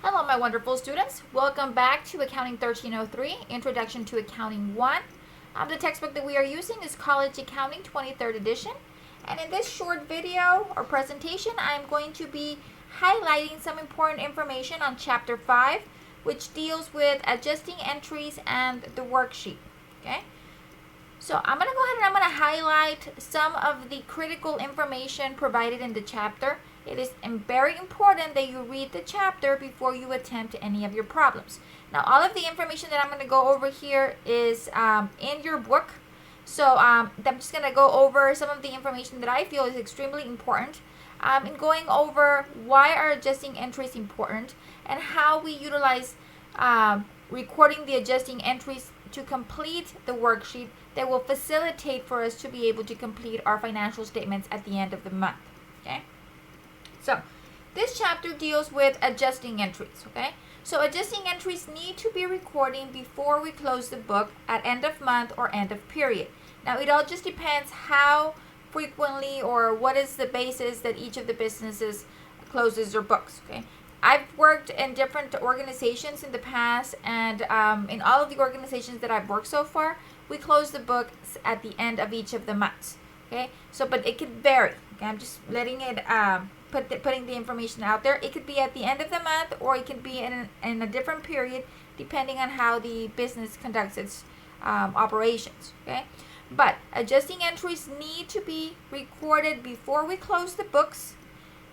Hello, my wonderful students. Welcome back to Accounting 1303, Introduction to Accounting 1. The textbook that we are using is College Accounting 23rd edition. And in this short video or presentation, I'm going to be highlighting some important information on Chapter 5, which deals with adjusting entries and the worksheet. Okay? So I'm going to go ahead and I'm going to highlight some of the critical information provided in the chapter. It is very important that you read the chapter before you attempt any of your problems. Now, all of the information that I'm going to go over here is in your book. So I'm just going to go over some of the information that I feel is extremely important in going over why are adjusting entries important and how we utilize recording the adjusting entries to complete the worksheet that will facilitate for us to be able to complete our financial statements at the end of the month. Okay? So, this chapter deals with adjusting entries, okay? So, adjusting entries need to be recording before we close the book at end of month or end of period. Now, it all just depends how frequently or what is the basis that each of the businesses closes their books, okay? I've worked in different organizations in the past, and in all of the organizations that I've worked so far, we close the books at the end of each of the months, okay? So, but it could vary, okay? I'm just letting it... putting the information out there. It could be at the end of the month or it can be in a different period depending on how the business conducts its operations. Okay, but adjusting entries need to be recorded before we close the books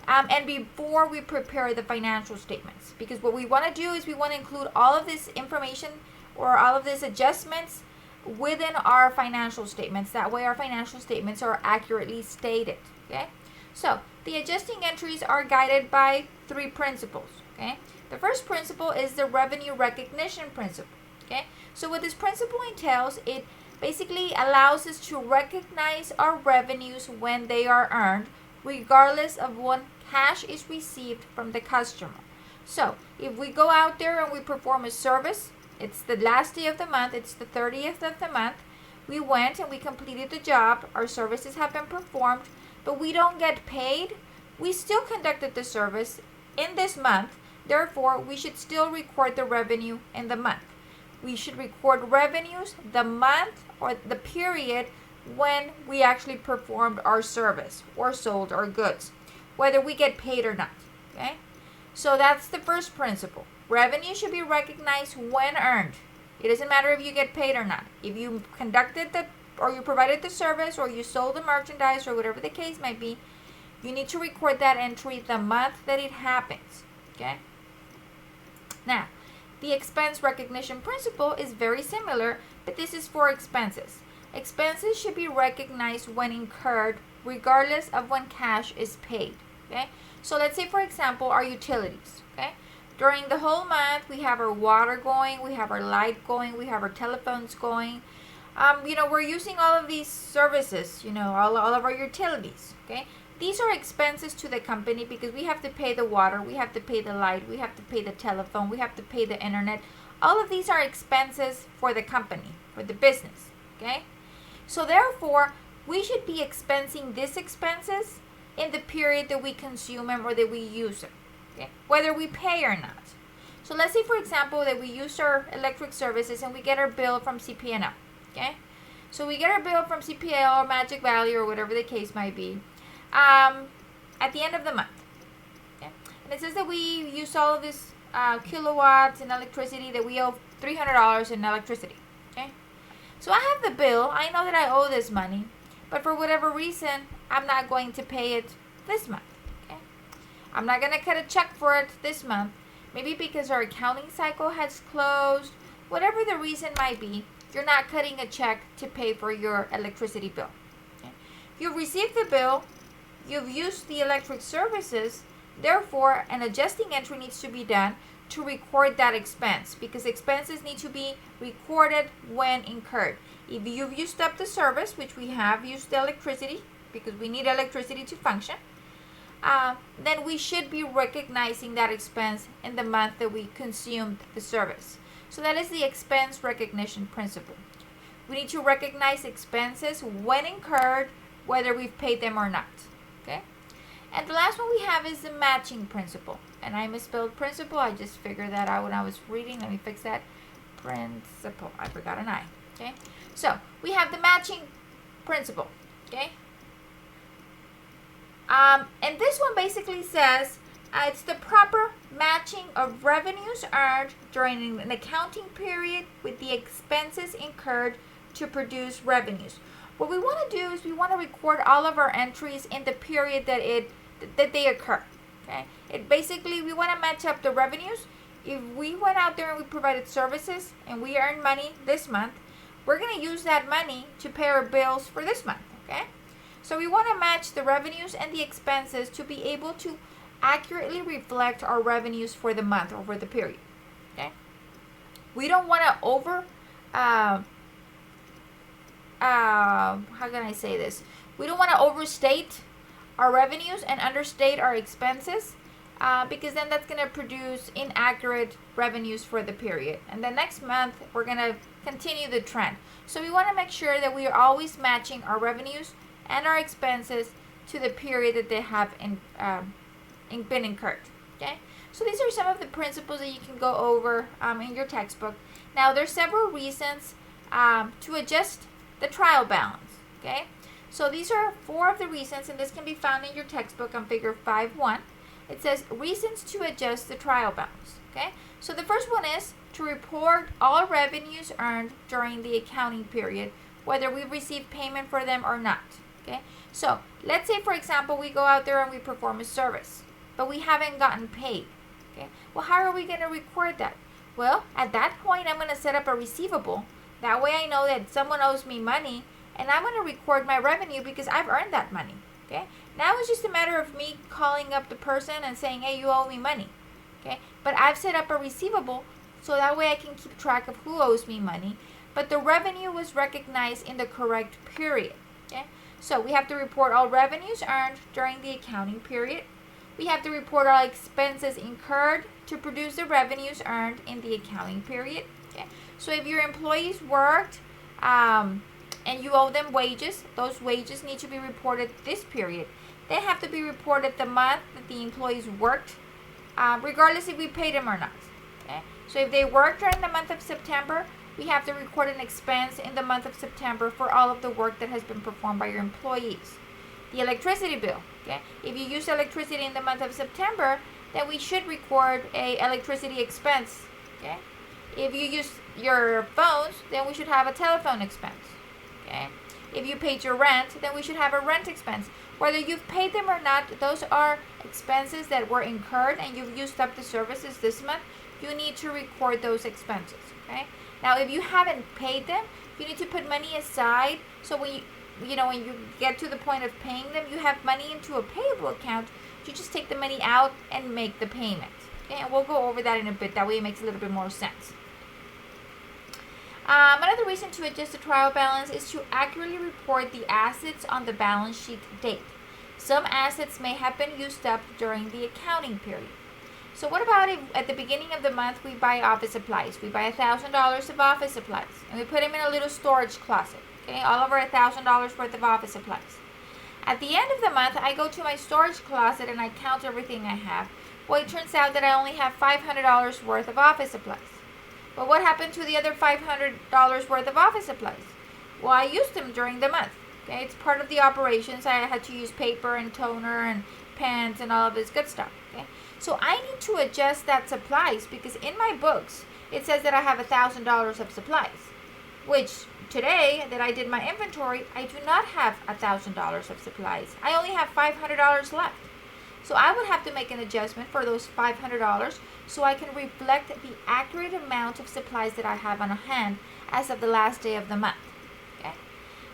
and before we prepare the financial statements, because what we want to do is we want to include all of this information or all of these adjustments within our financial statements. That way our financial statements are accurately stated. Okay, so the adjusting entries are guided by three principles, okay? The first principle is the revenue recognition principle, okay? So what this principle entails, it basically allows us to recognize our revenues when they are earned, regardless of when cash is received from the customer. So if we go out there and we perform a service, it's the last day of the month, it's the 30th of the month, we went and we completed the job, our services have been performed, but we don't get paid, we still conducted the service in this month. Therefore, we should still record the revenue in the month. We should record revenues the month or the period when we actually performed our service or sold our goods, whether we get paid or not. Okay? So that's the first principle. Revenue should be recognized when earned. It doesn't matter if you get paid or not. If you conducted the or you provided the service, or you sold the merchandise, or whatever the case might be, you need to record that entry the month that it happens, okay? Now, the expense recognition principle is very similar, but this is for expenses. Expenses should be recognized when incurred, regardless of when cash is paid, okay? So let's say, for example, our utilities, okay? During the whole month, we have our water going, we have our light going, we have our telephones going. We're using all of these services, all of our utilities, okay? These are expenses to the company because we have to pay the water, we have to pay the light, we have to pay the telephone, we have to pay the internet. All of these are expenses for the company, for the business, okay? So therefore, we should be expensing these expenses in the period that we consume them or that we use them, okay? Whether we pay or not. So let's say, for example, that we use our electric services and we get our bill from CP&L. Okay, so we get our bill from CPL or Magic Valley or whatever the case might be at the end of the month. Okay, and it says that we use all of this kilowatts and electricity, that we owe $300 in electricity. Okay, so I have the bill. I know that I owe this money, but for whatever reason, I'm not going to pay it this month. Okay, I'm not going to cut a check for it this month. Maybe because our accounting cycle has closed. Whatever the reason might be, you're not cutting a check to pay for your electricity bill. Okay? You've received the bill, you've used the electric services, therefore an adjusting entry needs to be done to record that expense, because expenses need to be recorded when incurred. If you've used up the service, which we have used the electricity, because we need electricity to function, then we should be recognizing that expense in the month that we consumed the service. So that is the expense recognition principle. We need to recognize expenses when incurred, whether we've paid them or not. Okay? And the last one we have is the matching principle. And I misspelled principle. I just figured that out when I was reading. Let me fix that. Principle. I forgot an I. Okay. So we have the matching principle. Okay. And this one basically says it's the proper matching of revenues earned during an accounting period with the expenses incurred to produce revenues. What we want to do is we want to record all of our entries in the period that they occur. Okay? It basically, we want to match up the revenues. If we went out there and we provided services and we earned money this month, we're going to use that money to pay our bills for this month. Okay? So we want to match the revenues and the expenses to be able to accurately reflect our revenues for the month or for the period. Okay? We don't want to how can I say this? We don't want to overstate our revenues and understate our expenses because then that's going to produce inaccurate revenues for the period. And the next month, we're going to continue the trend. So we want to make sure that we are always matching our revenues and our expenses to the period that they have been incurred. Okay? So these are some of the principles that you can go over in your textbook. Now, there's several reasons to adjust the trial balance. Okay? So these are 4 of the reasons, and this can be found in your textbook on figure 5.1. It says reasons to adjust the trial balance. Okay? So the first one is to report all revenues earned during the accounting period, whether we receive payment for them or not. Okay? So let's say, for example, we go out there and we perform a service, but we haven't gotten paid. Okay? Well, how are we going to record that? Well, at that point, I'm going to set up a receivable. That way I know that someone owes me money, and I'm going to record my revenue because I've earned that money. Okay? Now it's just a matter of me calling up the person and saying, hey, you owe me money. Okay? But I've set up a receivable so that way I can keep track of who owes me money. But the revenue was recognized in the correct period. Okay? So we have to report all revenues earned during the accounting period. We have to report all expenses incurred to produce the revenues earned in the accounting period. Okay? So if your employees worked and you owe them wages, those wages need to be reported this period. They have to be reported the month that the employees worked, regardless if we paid them or not. Okay? So if they worked during the month of September, we have to record an expense in the month of September for all of the work that has been performed by your employees. The electricity bill. Okay? If you use electricity in the month of September, then we should record a electricity expense. Okay? If you use your phones, then we should have a telephone expense. Okay? If you paid your rent, then we should have a rent expense. Whether you've paid them or not, those are expenses that were incurred and you've used up the services this month. You need to record those expenses. Okay? Now, if you haven't paid them, you need to put money aside. So when you get to the point of paying them, you have money into a payable account. You just take the money out and make the payment. Okay? And we'll go over that in a bit. That way it makes a little bit more sense. Another reason to adjust the trial balance is to accurately report the assets on the balance sheet date. Some assets may have been used up during the accounting period. So what about if at the beginning of the month we buy office supplies? We buy $1,000 of office supplies and we put them in a little storage closet. Okay, all over $1,000 worth of office supplies. At the end of the month, I go to my storage closet and I count everything I have. Well, it turns out that I only have $500 worth of office supplies. But what happened to the other $500 worth of office supplies? Well, I used them during the month. Okay, it's part of the operations. I had to use paper and toner and pens and all of this good stuff. Okay, so I need to adjust that supplies because in my books it says that I have $1,000 of supplies, which today that I did my inventory, I do not have $1,000 of supplies. I only have $500 left. So I would have to make an adjustment for those $500 so I can reflect the accurate amount of supplies that I have on hand as of the last day of the month. Okay?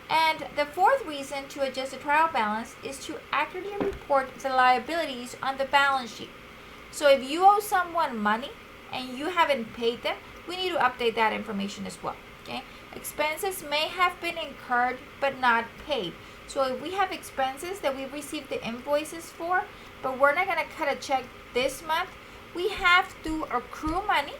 And the 4th reason to adjust the trial balance is to accurately report the liabilities on the balance sheet. So if you owe someone money and you haven't paid them, we need to update that information as well. Okay? Expenses may have been incurred but not paid. So if we have expenses that we received the invoices for, but we're not going to cut a check this month, we have to accrue money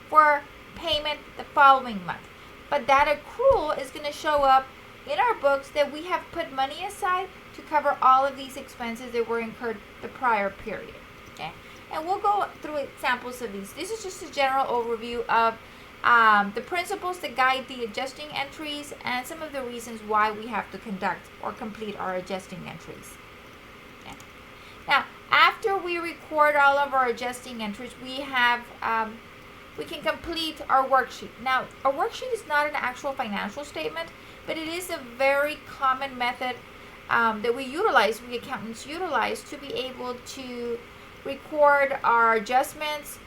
for payment the following month. But that accrual is going to show up in our books that we have put money aside to cover all of these expenses that were incurred the prior period. Okay, and we'll go through examples of these. This is just a general overview of the principles that guide the adjusting entries and some of the reasons why we have to conduct or complete our adjusting entries. Okay. Now, after we record all of our adjusting entries, we can complete our worksheet. Now, a worksheet is not an actual financial statement, but it is a very common method that we accountants utilize to be able to record our adjustments,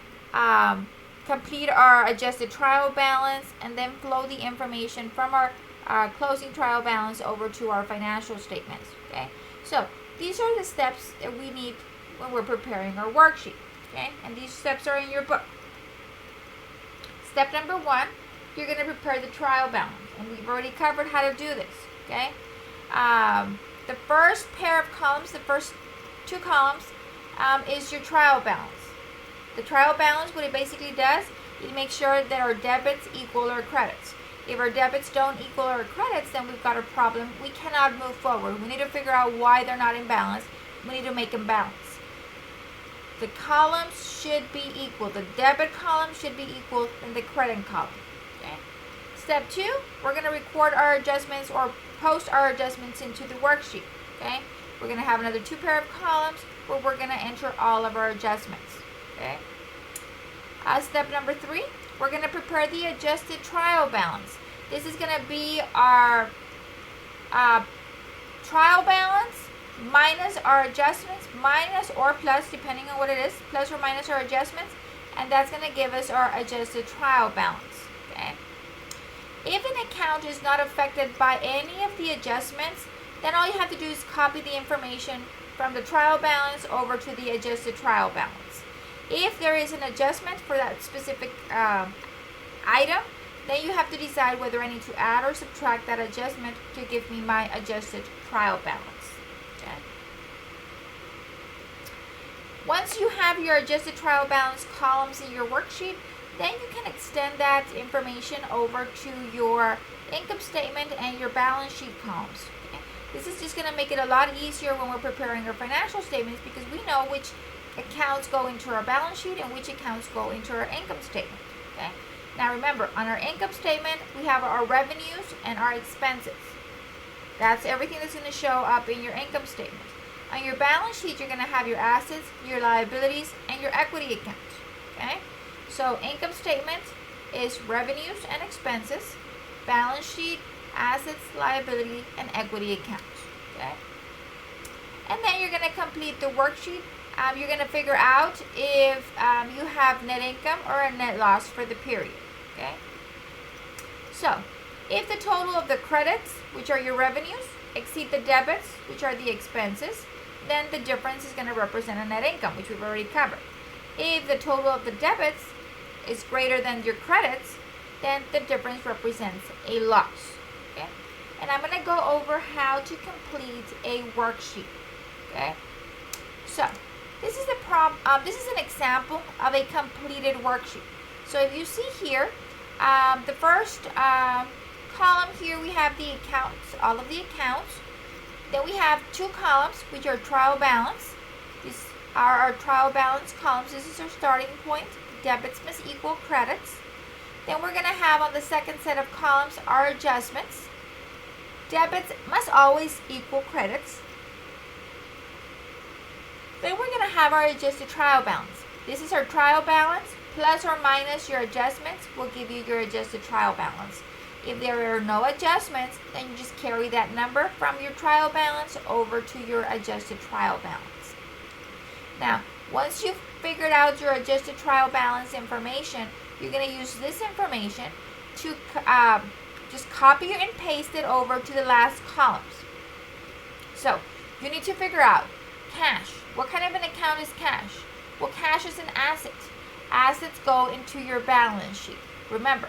complete our adjusted trial balance, and then flow the information from our closing trial balance over to our financial statements. Okay, so these are the steps that we need when we're preparing our worksheet. Okay, and these steps are in your book. Step number 1, you're going to prepare the trial balance, and we've already covered how to do this. Okay, the first pair of columns, the first 2 columns, is your trial balance. The trial balance, what it basically does, it makes sure that our debits equal our credits. If our debits don't equal our credits, then we've got a problem. We cannot move forward. We need to figure out why they're not in balance. We need to make them balance. The columns should be equal. The debit column should be equal than the credit column. Okay. Step 2, we're going to record our adjustments or post our adjustments into the worksheet. Okay. We're going to have another 2 pair of columns where we're going to enter all of our adjustments. Okay. Step number 3, we're going to prepare the adjusted trial balance. This is going to be our trial balance minus our adjustments, minus or plus, depending on what it is, plus or minus our adjustments, and that's going to give us our adjusted trial balance. Okay. If an account is not affected by any of the adjustments, then all you have to do is copy the information from the trial balance over to the adjusted trial balance. If there is an adjustment for that specific item, then you have to decide whether I need to add or subtract that adjustment to give me my adjusted trial balance. Okay. Once you have your adjusted trial balance columns in your worksheet, then you can extend that information over to your income statement and your balance sheet columns. Okay. This is just going to make it a lot easier when we're preparing our financial statements because we know which accounts go into our balance sheet and which accounts go into our income statement. Okay. Now remember, on our income statement, we have our revenues and our expenses. That's everything that's going to show up in your income statement. On your balance sheet, you're going to have your assets, your liabilities, and your equity accounts. Okay. So income statement is revenues and expenses, balance sheet, assets, liability, and equity accounts. Okay. And then you're going to complete the worksheet. You're going to figure out if you have net income or a net loss for the period. Okay. So, if the total of the credits, which are your revenues, exceed the debits, which are the expenses, then the difference is going to represent a net income, which we've already covered. If the total of the debits is greater than your credits, then the difference represents a loss. Okay. And I'm going to go over how to complete a worksheet. Okay. So, this is an example of a completed worksheet. So if you see here, the first column here we have the accounts, all of the accounts. Then we have 2 columns which are trial balance. These are our trial balance columns. This is our starting point. Debits must equal credits. Then we're going to have on the second set of columns our adjustments. Debits must always equal credits. Then we're going to have our adjusted trial balance. This is our trial balance, plus or minus your adjustments will give you your adjusted trial balance. If there are no adjustments, then you just carry that number from your trial balance over to your adjusted trial balance. Now, once you've figured out your adjusted trial balance information, you're going to use this information to just copy and paste it over to the last columns. So, you need to figure out cash. What kind of an account is cash? Well, cash is an asset. Assets go into your balance sheet. Remember,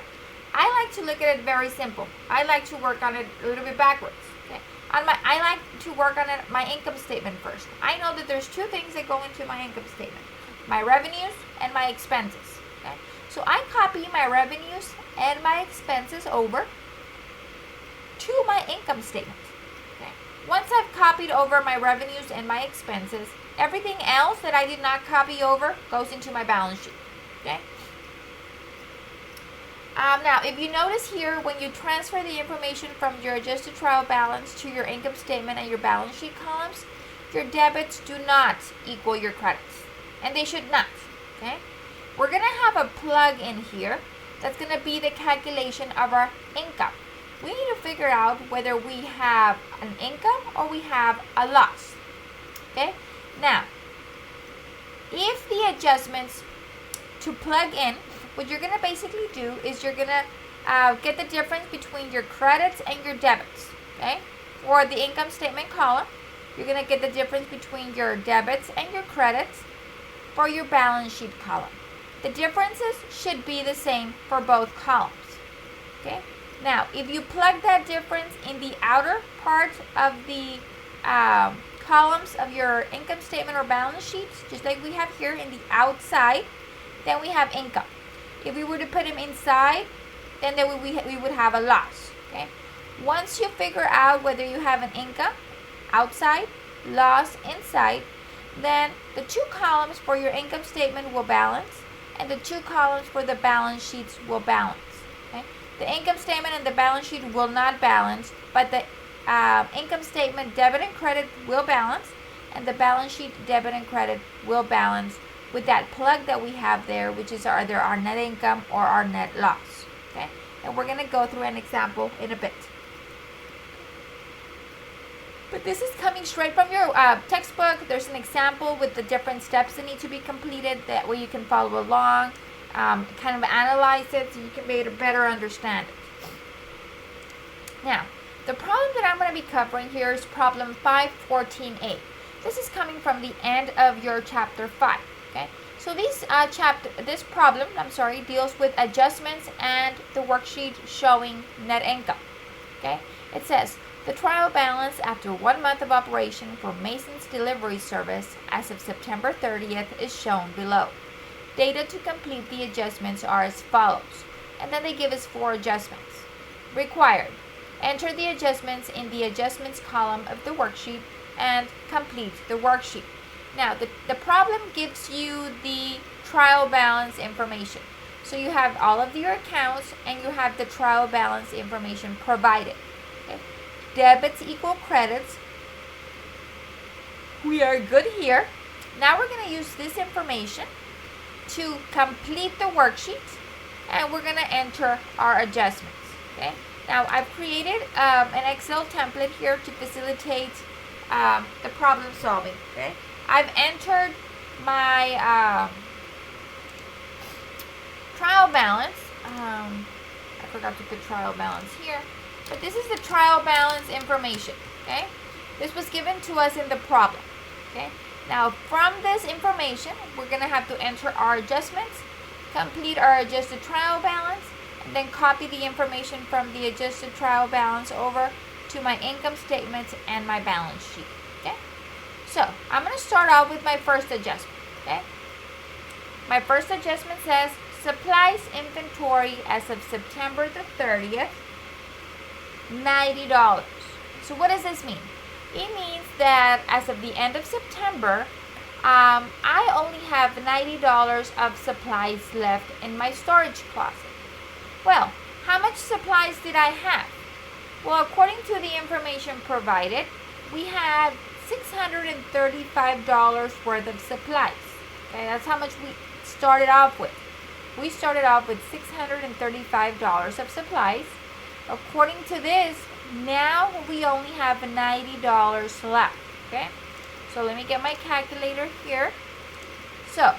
I like to look at it very simple. I like to work on it a little bit backwards. Okay? I like to work on my income statement first. I know that there's 2 things that go into my income statement: my revenues and my expenses. Okay? So I copy my revenues and my expenses over to my income statement. Okay? once I've copied over my revenues and my expenses, everything else that I did not copy over goes into my balance sheet. Okay? Now, if you notice here, when you transfer the information from your adjusted trial balance to your income statement and your balance sheet columns, your debits do not equal your credits, and they should not. Okay? We're going to have a plug in here that's going to be the calculation of our income. We need to figure out whether we have an income or we have a loss. Okay? Now, if the adjustments to plug in, what you're going to basically do is you're going to get the difference between your credits and your debits. Okay? For the income statement column, you're going to get the difference between your debits and your credits for your balance sheet column. The differences should be the same for both columns. Okay? Now, if you plug that difference in the outer part of the columns of your income statement or balance sheets, just like we have here in the outside, then we have income. If we were to put them inside, then we would have a loss. Okay? Once you figure out whether you have an income outside, loss inside, then the two columns for your income statement will balance, and the two columns for the balance sheets will balance. Okay? The income statement and the balance sheet will not balance, but the income statement debit and credit will balance, and the balance sheet debit and credit will balance with that plug that we have there, which is either our net income or our net loss. Okay? And we're going to go through an example in a bit. But this is coming straight from your textbook. There's an example with the different steps that need to be completed. That way you can follow along, kind of analyze it so you can better understand it. Now, the problem that I'm going to be covering here is problem 514A. This is coming from the end of your chapter 5. Okay? So this problem deals with adjustments and the worksheet showing net income. Okay? It says, the trial balance after 1 month of operation for Mason's delivery service as of September 30th is shown below. Data to complete the adjustments are as follows. And then they give us 4 adjustments. Required. Enter the adjustments in the adjustments column of the worksheet and complete the worksheet. Now, the problem gives you the trial balance information. So you have all of your accounts and you have the trial balance information provided. Okay? Debits equal credits. We are good here. Now we're going to use this information to complete the worksheet, and we're going to enter our adjustments. Okay? Now I've created an Excel template here to facilitate the problem solving. Okay? I've entered my trial balance. I forgot to put trial balance here, but this is the trial balance information. Okay? This was given to us in the problem. Okay? Now from this information, we're going to have to enter our adjustments, complete our adjusted trial balance, and then copy the information from the adjusted trial balance over to my income statements and my balance sheet. Okay? So I'm going to start off with my first adjustment. Okay? My first adjustment says supplies inventory as of September the 30th, $90. So what does this mean? It means that as of the end of September, I only have $90 of supplies left in my storage closet. Well, how much supplies did I have? Well, according to the information provided, we had $635 worth of supplies. Okay, that's how much we started off with. We started off with $635 of supplies. According to this, now we only have $90 left. Okay, so let me get my calculator here. So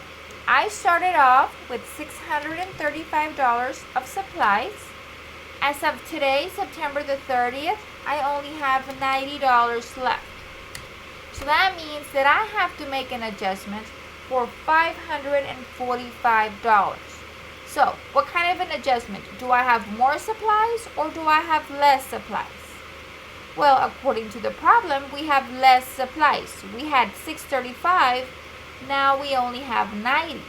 I started off with $635 of supplies. As of today, September the 30th, I only have $90 left. So that means that I have to make an adjustment for $545. So what kind of an adjustment? Do I have more supplies or do I have less supplies? Well, according to the problem, we have less supplies. We had $635, now we only have $90.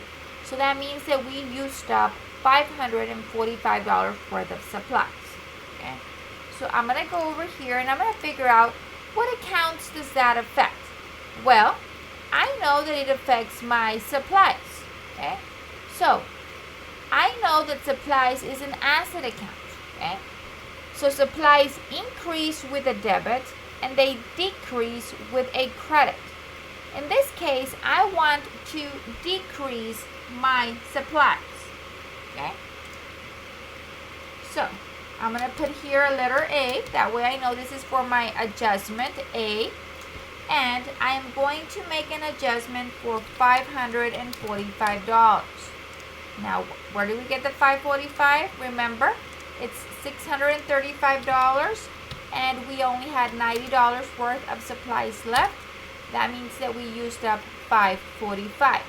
So that means that we used up $545 worth of supplies. Okay? So I'm going to go over here and I'm going to figure out what accounts does that affect? Well, I know that it affects my supplies. Okay? So, I know that supplies is an asset account. Okay? So, supplies increase with a debit and they decrease with a credit. In this case, I want to decrease my supplies. Okay? So, I'm going to put here a letter A. That way I know this is for my adjustment A. And I am going to make an adjustment for $545. Now, where do we get the $545? Remember, it's $635 and we only had $90 worth of supplies left. That means that we used up $545.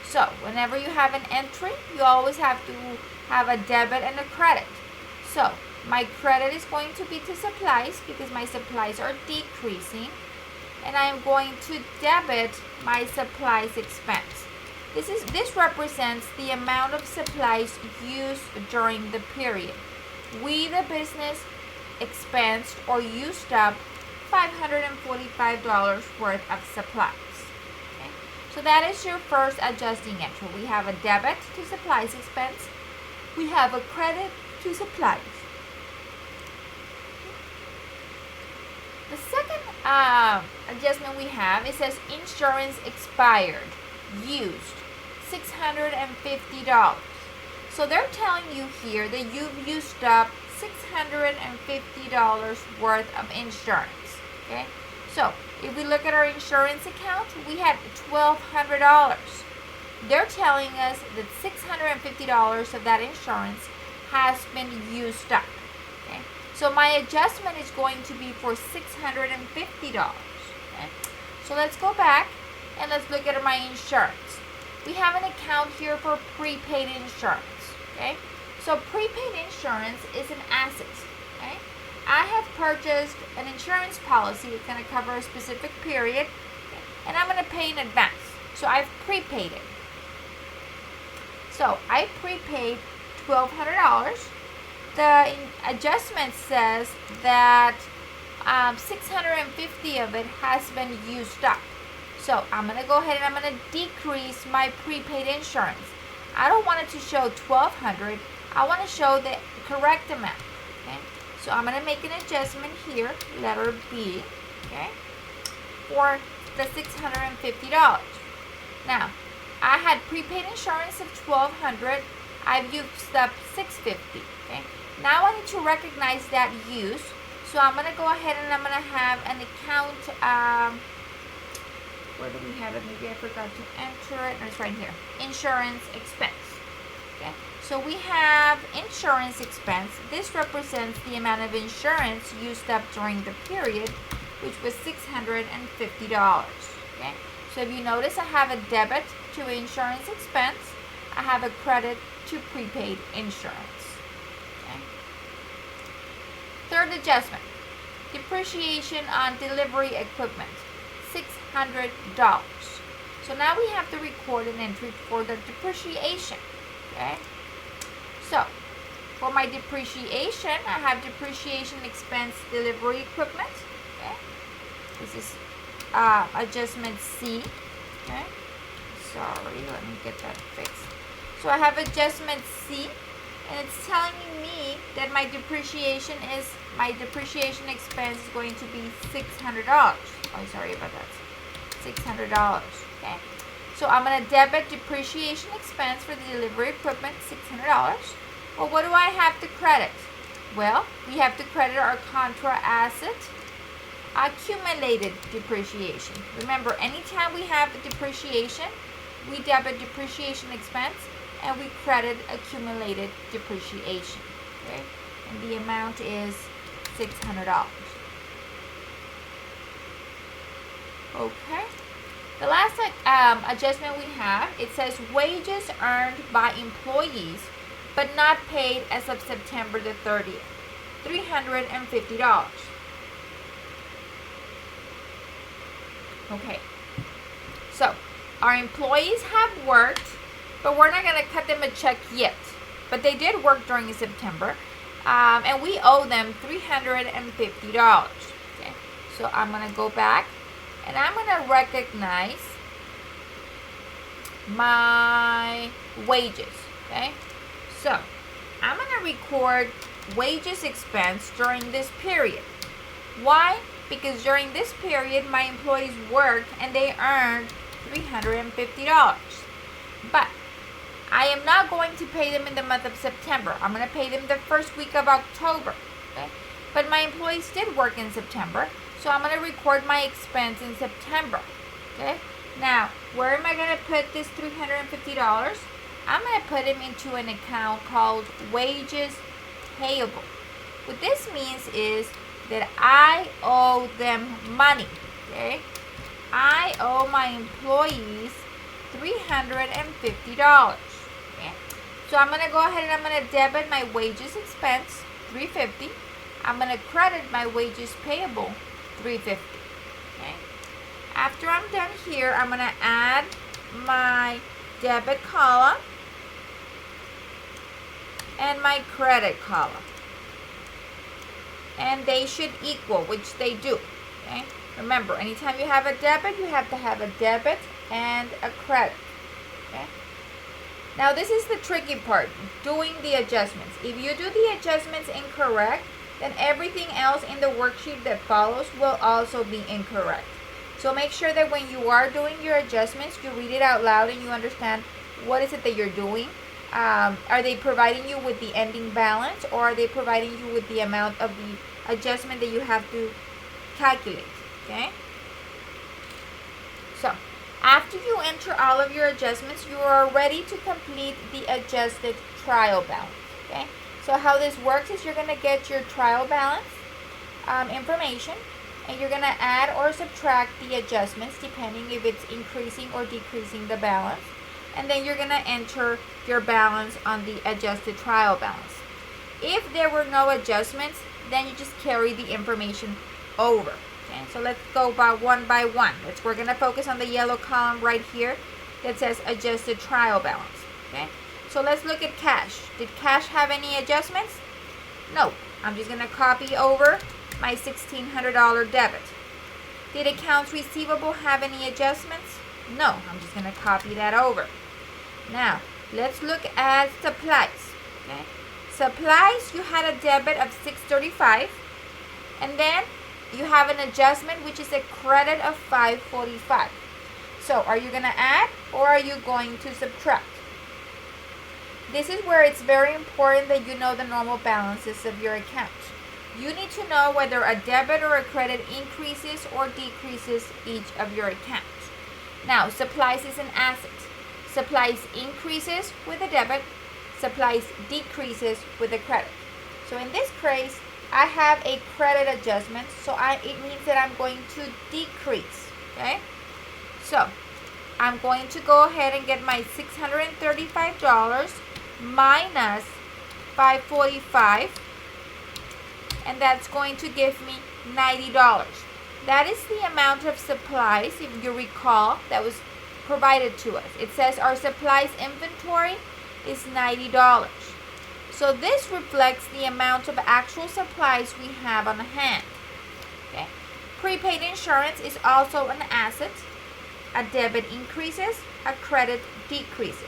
So, whenever you have an entry, you always have to have a debit and a credit. So, my credit is going to be to supplies because my supplies are decreasing. And I am going to debit my supplies expense. This represents the amount of supplies used during the period. We, the business, expensed or used up $545 worth of supplies. Okay? So that is your first adjusting entry. We have a debit to supplies expense. We have a credit to supplies. The second adjustment we have, it says insurance expired, used, $650. So they're telling you here that you've used up $650 worth of insurance. Okay? So if we look at our insurance account, we had $1,200. They're telling us that $650 of that insurance has been used up. Okay? So my adjustment is going to be for $650. Okay? So let's go back and let's look at my insurance. We have an account here for prepaid insurance. Okay? So prepaid insurance is an asset. Okay? I have purchased an insurance policy that's going to cover a specific period, okay, and I'm going to pay in advance. So I've prepaid it. So I prepaid $1,200. The adjustment says that 650 of it has been used up. So I'm going to go ahead and I'm going to decrease my prepaid insurance. I don't want it to show $1,200. I want to show the correct amount. Okay? So I'm going to make an adjustment here, letter B, okay, for the $650. Now, I had prepaid insurance of $1,200. I've used up $650. Okay. Now I need to recognize that use. So I'm going to go ahead and I'm going to have an account. Where do we have it? Maybe I forgot to enter it. No, it's right here. Insurance expense. Okay. So we have insurance expense. This represents the amount of insurance used up during the period, which was $650. Okay. So if you notice, I have a debit to insurance expense. I have a credit to prepaid insurance. Okay. Third adjustment, depreciation on delivery equipment, $600. So now we have to record an entry for the depreciation. Okay. So for my depreciation, I have depreciation expense delivery equipment. Okay. This is adjustment C. Okay. Sorry, let me get that fixed. So I have adjustment C, and it's telling me that my depreciation expense is going to be $600. Oh, sorry about that. $600. Okay. So I'm going to debit depreciation expense for the delivery equipment, $600. Well, what do I have to credit? Well, we have to credit our contra asset, accumulated depreciation. Remember, anytime we have a depreciation, we debit depreciation expense and we credit accumulated depreciation. Okay? And the amount is $600. Okay. The last adjustment we have, it says wages earned by employees but not paid as of September the 30th, $350. Okay, so our employees have worked, but we're not going to cut them a check yet. But they did work during September, and we owe them $350. Okay, So I'm going to go back and I'm going to recognize my wages. Okay, so I'm going to record wages expense during this period. Why? Because during this period my employees worked and they earned $350. But I am not going to pay them in the month of September. I'm going to pay them the first week of October. Okay? But my employees did work in September, so I'm going to record my expense in September. Okay? Now, where am I going to put this $350? I'm going to put them into an account called wages payable. What this means is that I owe them money. Okay? I owe my employees $350. Okay? So I'm going to go ahead and I'm going to debit my wages expense, $350. I'm going to credit my wages payable, $350. Okay? After I'm done here, I'm going to add my debit column and my credit column. And they should equal, which they do. Okay? Remember, anytime you have a debit, you have to have a debit and a credit. Okay? Now this is the tricky part, doing the adjustments. If you do the adjustments incorrect, then everything else in the worksheet that follows will also be incorrect. So make sure that when you are doing your adjustments, you read it out loud and you understand what is it that you're doing. Are they providing you with the ending balance, or are they providing you with the amount of the adjustment that you have to calculate? Okay? So, after you enter all of your adjustments, you are ready to complete the adjusted trial balance. Okay? So how this works is you're going to get your trial balance information, and you're going to add or subtract the adjustments depending if it's increasing or decreasing the balance. And then you're going to enter your balance on the adjusted trial balance. If there were no adjustments, then you just carry the information over. Okay, so let's go one by one. We're going to focus on the yellow column right here that says adjusted trial balance. Okay, so let's look at cash. Did cash have any adjustments? No. I'm just going to copy over my $1,600 debit. Did accounts receivable have any adjustments? No. I'm just going to copy that over. Now, let's look at supplies. Okay, supplies, you had a debit of $635, and then you have an adjustment which is a credit of $545. So are you going to add or are you going to subtract? This is where it's very important that you know the normal balances of your account. You need to know whether a debit or a credit increases or decreases each of your accounts. Now, supplies is an asset. Supplies increases with a debit, supplies decreases with a credit. So in this case, I have a credit adjustment, so it means that I'm going to decrease. Okay? So I'm going to go ahead and get my $635 minus $545, and that's going to give me $90. That is the amount of supplies, if you recall, that was provided to us. It says our supplies inventory is $90. So this reflects the amount of actual supplies we have on hand. Okay. Prepaid insurance is also an asset. A debit increases, a credit decreases.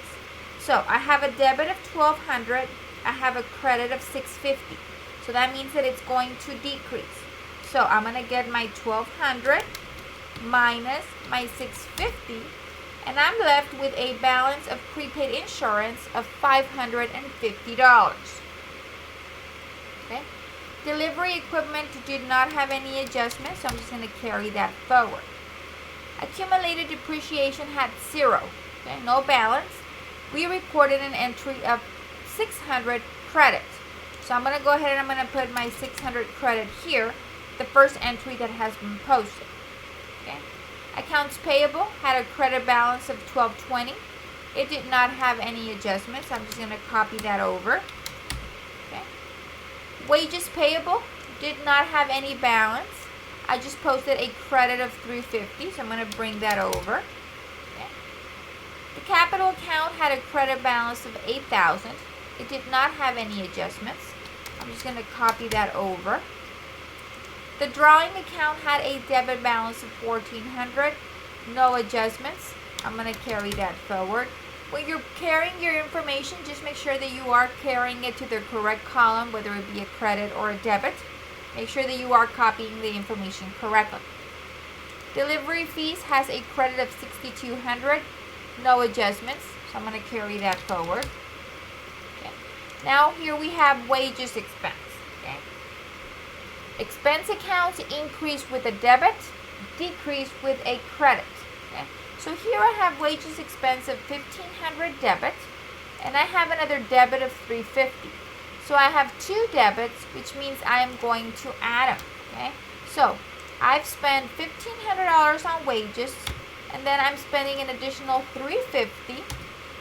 So I have a debit of $1,200, I have a credit of $650. So that means that it's going to decrease. So I'm going to get my $1,200 minus my $650, and I'm left with a balance of prepaid insurance of $550. Okay. Delivery equipment did not have any adjustments, so I'm just going to carry that forward. Accumulated depreciation had 0. Okay, no balance. We recorded an entry of 600 credit. So I'm going to go ahead and I'm going to put my 600 credit here, the first entry that has been posted. Okay. Accounts payable had a credit balance of $1,220. It did not have any adjustments. I'm just going to copy that over. Okay. Wages payable did not have any balance. I just posted a credit of $350, so I'm going to bring that over. Okay. The capital account had a credit balance of $8,000. It did not have any adjustments. I'm just going to copy that over. The drawing account had a debit balance of $1,400. No adjustments. I'm going to carry that forward. When you're carrying your information, just make sure that you are carrying it to the correct column, whether it be a credit or a debit. Make sure that you are copying the information correctly. Delivery fees has a credit of $6,200. No adjustments, so I'm going to carry that forward. Okay. Now here we have wages expense. Okay. Expense accounts increase with a debit, decrease with a credit. Okay. So here I have wages expense of $1,500 debit, and I have another debit of $350. So I have two debits, which means I am going to add them. Okay. So I've spent $1,500 on wages, and then I'm spending an additional $350.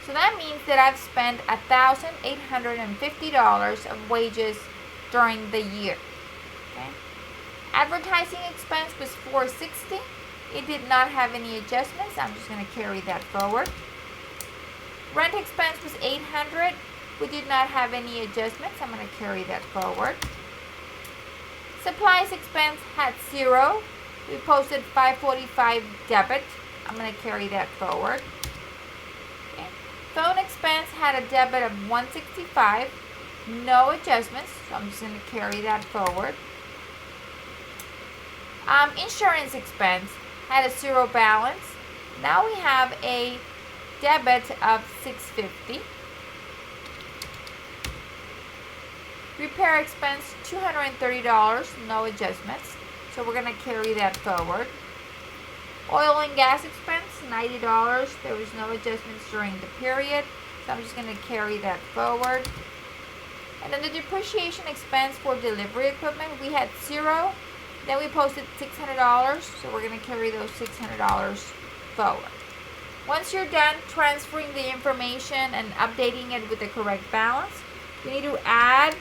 So that means that I've spent $1,850 of wages during the year. Okay. Advertising expense was $460. It did not have any adjustments. I'm just going to carry that forward. Rent expense was $800. We did not have any adjustments. I'm going to carry that forward. Supplies expense had 0. We posted $545 debit. I'm going to carry that forward. Okay. Phone expense had a debit of $165. No adjustments, so I'm just going to carry that forward. Insurance expense had a 0 balance. Now we have a debit of $650. Repair expense $230, no adjustments, so we're going to carry that forward. Oil and gas expense $90. There was no adjustments during the period, so I'm just going to carry that forward. And then the depreciation expense for delivery equipment, we had 0. Then we posted $600, so we're going to carry those $600 forward. Once you're done transferring the information and updating it with the correct balance, we need to add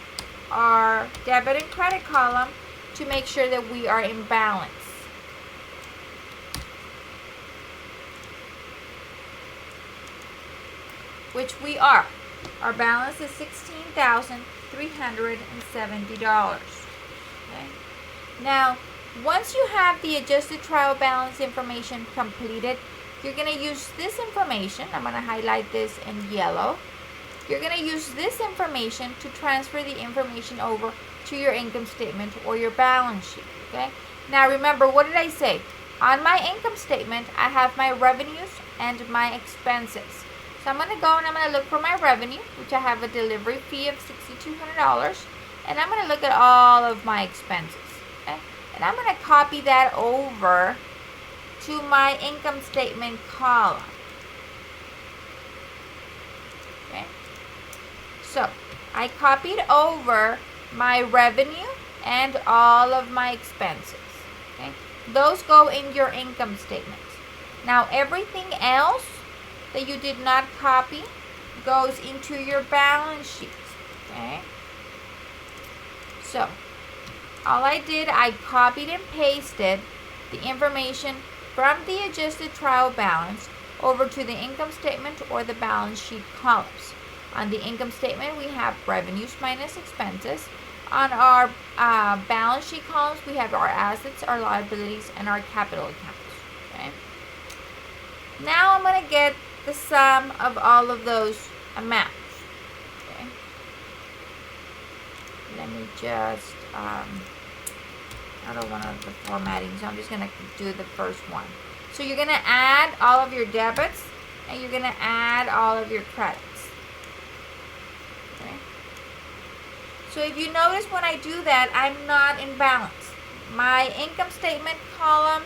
our debit and credit column to make sure that we are in balance. Which we are. Our balance is $16,370. Okay. Now, once you have the adjusted trial balance information completed, you're going to use this information. I'm going to highlight this in yellow. You're going to use this information to transfer the information over to your income statement or your balance sheet. Okay. Now, remember, what did I say? On my income statement, I have my revenues and my expenses. So I'm going to go and I'm going to look for my revenue, which I have a delivery fee of $6,200. And I'm going to look at all of my expenses. Okay? And I'm going to copy that over to my income statement column. Okay? So I copied over my revenue and all of my expenses. Okay? Those go in your income statement. Now everything else that you did not copy goes into your balance sheet. Okay? So all I did, I copied and pasted the information from the adjusted trial balance over to the income statement or the balance sheet columns. On the income statement, we have revenues minus expenses. On our balance sheet columns, we have our assets, our liabilities, and our capital accounts. Okay? Now I'm going to get the sum of all of those amounts. Okay? Let me just, I don't want the formatting, so I'm just going to do the first one. So you're going to add all of your debits, and you're going to add all of your credits. Okay? So if you notice when I do that, I'm not in balance. My income statement column,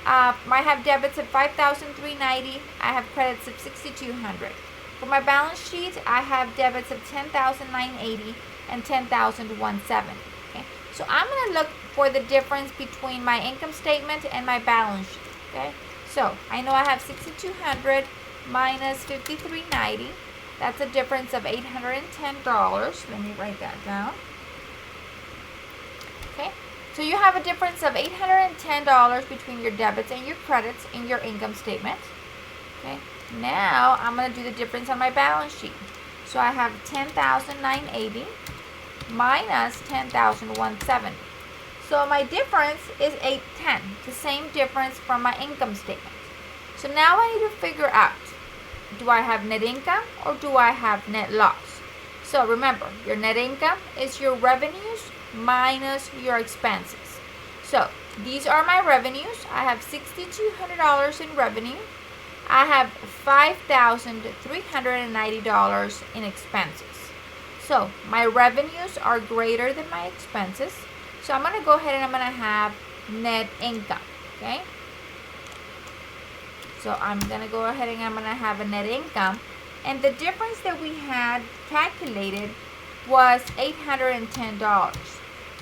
I have debits of $5,390. I have credits of $6,200. For my balance sheet, I have debits of $10,980 and $10,170. Okay, so I'm going to look for the difference between my income statement and my balance sheet. Okay, so I know I have $6,200 minus $5,390. That's a difference of $810. Let me write that down. Okay. So you have a difference of $810 between your debits and your credits in your income statement. Okay. Now I'm going to do the difference on my balance sheet. So I have $10,980 minus $10,170. So my difference is 810, the same difference from my income statement. So now I need to figure out, do I have net income or do I have net loss? So remember, your net income is your revenues minus your expenses. So these are my revenues. I have $6,200 in revenue. I have $5,390 in expenses. So my revenues are greater than my expenses. So I'm going to go ahead and I'm going to have net income. Okay. So I'm going to go ahead and I'm going to have a net income. And the difference that we had calculated was $810.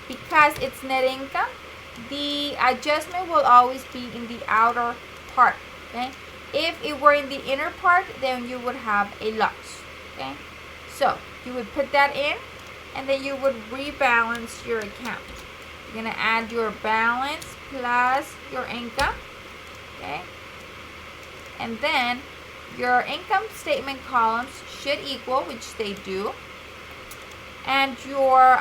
Because it's net income, the adjustment will always be in the outer part. Okay. If it were in the inner part, then you would have a loss. Okay. So you would put that in, and then you would rebalance your account. You're going to add your balance plus your income. Okay. And then your income statement columns should equal, which they do. And your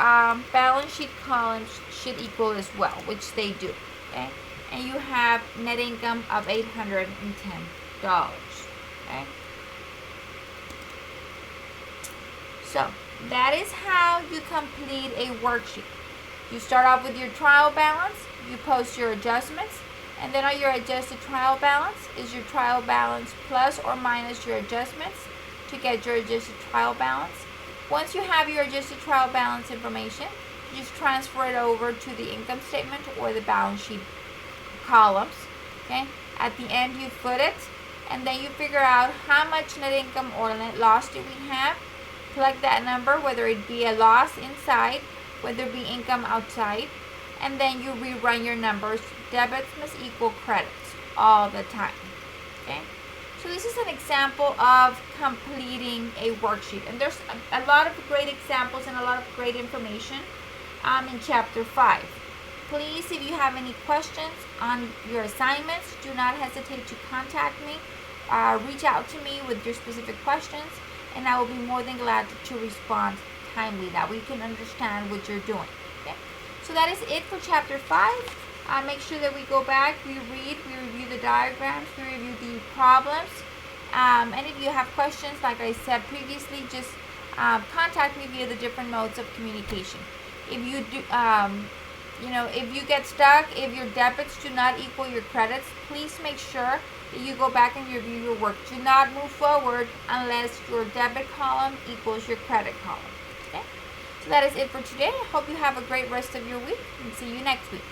balance sheet columns should equal as well, which they do. Okay. And you have net income of $810. Okay. So that is how you complete a worksheet. You start off with your trial balance, you post your adjustments, and then on your adjusted trial balance is your trial balance plus or minus your adjustments to get your adjusted trial balance. Once you have your adjusted trial balance information, you just transfer it over to the income statement or the balance sheet columns. Okay. At the end you put it, and then you figure out how much net income or net loss do we have. Plug that number, whether it be a loss inside, whether it be income outside, and then you rerun your numbers. Debits must equal credits all the time. Okay. So this is an example of completing a worksheet, and there's a lot of great examples and a lot of great information in chapter 5. Please, if you have any questions on your assignments, do not hesitate to contact me. Reach out to me with your specific questions, and I will be more than glad to respond timely. That we can understand what you're doing. Okay? So that is it for chapter 5. Make sure that we go back, we read, we review the diagrams, we review the problems. And if you have questions, like I said previously, just contact me via the different modes of communication. If you do, if you get stuck, if your debits do not equal your credits, please make sure that you go back and review your work. Do not move forward unless your debit column equals your credit column. Okay? So that is it for today. I hope you have a great rest of your week, and see you next week.